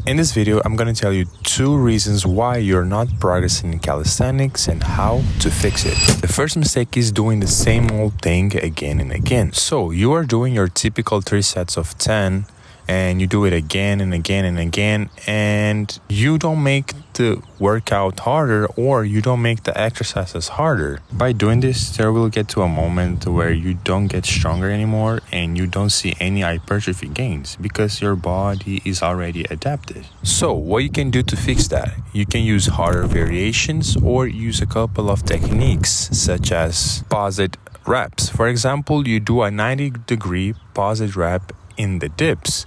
In this video, I'm going to tell you 2 reasons why you're not progressing in calisthenics and how to fix it. The first mistake is doing the same old thing again and again. So you are doing your typical 3 sets of 10 and you do it again and again and again, and you don't make the workout harder or you don't make the exercises harder. By doing this, there will get to a moment where you don't get stronger anymore and you don't see any hypertrophy gains because your body is already adapted. So what you can do to fix that? You can use harder variations or use a couple of techniques such as paused reps. For example, you do a 90-degree paused rep in the dips.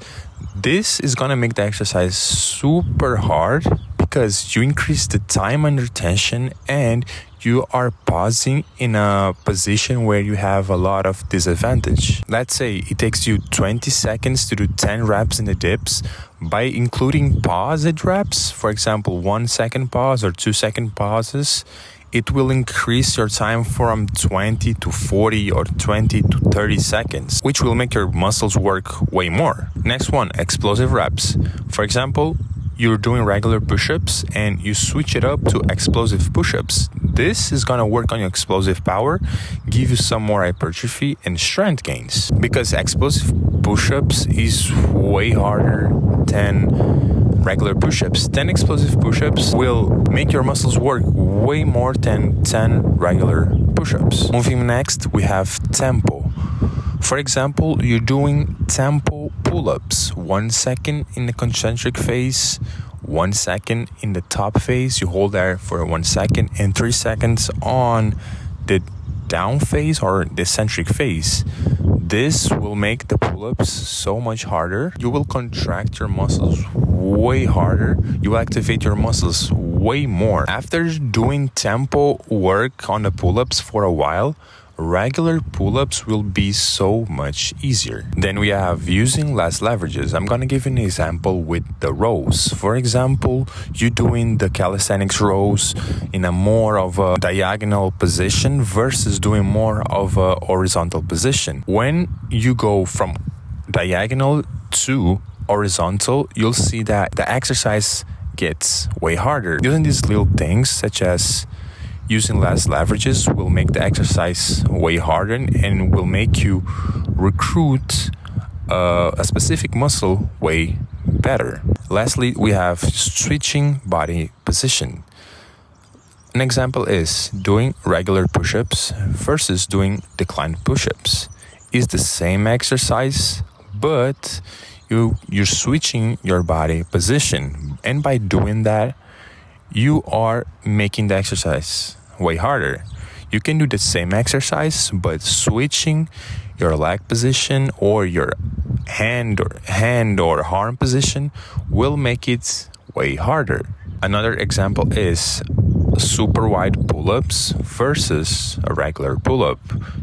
This is gonna make the exercise super hard because you increase the time under tension and you are pausing in a position where you have a lot of disadvantage. Let's say it takes you 20 seconds to do 10 reps in the dips. By including paused reps, for example 1 second pause or 2 second pauses, it will increase your time from 20 to 40 or 20 to 30 seconds, which will make your muscles work way more. Next one, explosive reps. For example, you're doing regular push-ups and you switch it up to explosive push-ups. This is gonna work on your explosive power, give you some more hypertrophy and strength gains. Because explosive push-ups is way harder than regular push-ups. 10 explosive push-ups will make your muscles work way more than 10 regular push-ups. Moving next, we have tempo. For example, you're doing tempo pull-ups. 1 second in the concentric phase, 1 second in the top phase. You hold there for 1 second and 3 seconds on the down phase or the eccentric phase. This will make the pull-ups so much harder. You will contract your muscles way harder. You will activate your muscles way more. After doing tempo work on the pull-ups for a while, regular pull-ups will be so much easier. Then we have using less leverages. I'm gonna give you an example with the rows. For example, you doing the calisthenics rows in a more of a diagonal position versus doing more of a horizontal position. When you go from diagonal to horizontal, you'll see that the exercise gets way harder. Using these little things such as using less leverages will make the exercise way harder and will make you recruit a specific muscle way better. Lastly, we have switching body position. An example is doing regular push-ups versus doing decline push-ups. It's the same exercise, but you're switching your body position, and by doing that, you are making the exercise way harder. You can do the same exercise, but switching your leg position or your hand or arm position will make it way harder. Another example is super wide pull-ups versus a regular pull-up.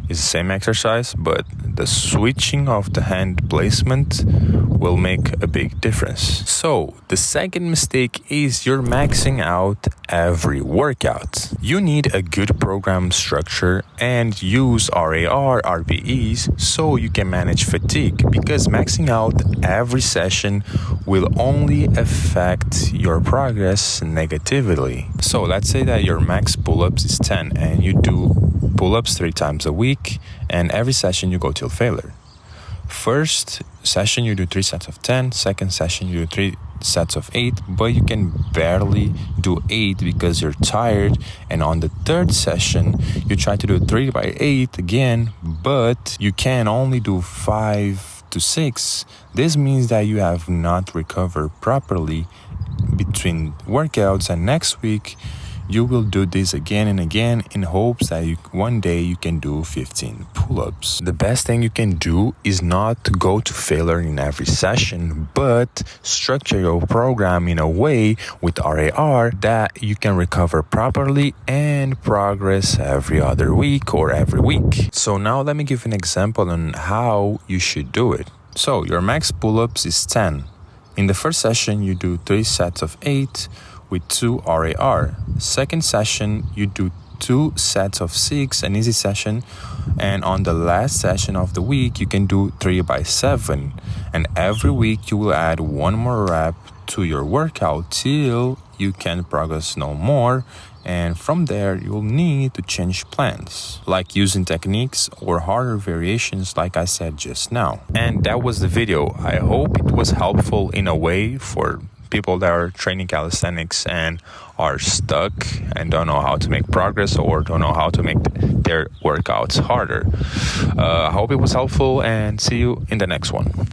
It's the same exercise, but the switching of the hand placement will make a big difference. So the second mistake is you're maxing out every workout. You need a good program structure and use RAR, RPEs so you can manage fatigue, because maxing out every session will only affect your progress negatively. So let's say that your max pull-ups is 10 and you do pull-ups 3 times a week and every session you go till failure. First session you do 3 sets of 10, second session you do 3 sets of 8, but you can barely do 8 because you're tired, and on the third session you try to do 3 by 8 again, but you can only do 5 to 6. This means that you have not recovered properly between workouts, and next week you will do this again and again in hopes that one day you can do 15 pull-ups. The best thing you can do is not to go to failure in every session, but structure your program in a way with RAR that you can recover properly and progress every other week or every week. So now let me give an example on how you should do it. So your max pull-ups is 10. In the first session, you do 3 sets of 8 with 2 RAR. Second session, you do 2 sets of 6, an easy session. And on the last session of the week, you can do 3 by 7. And every week, you will add 1 more rep to your workout till you can progress no more. And from there, you'll need to change plans, like using techniques or harder variations like I said just now. And that was the video. I hope it was helpful in a way for people that are training calisthenics and are stuck and don't know how to make progress or don't know how to make their workouts harder. I hope it was helpful and see you in the next one.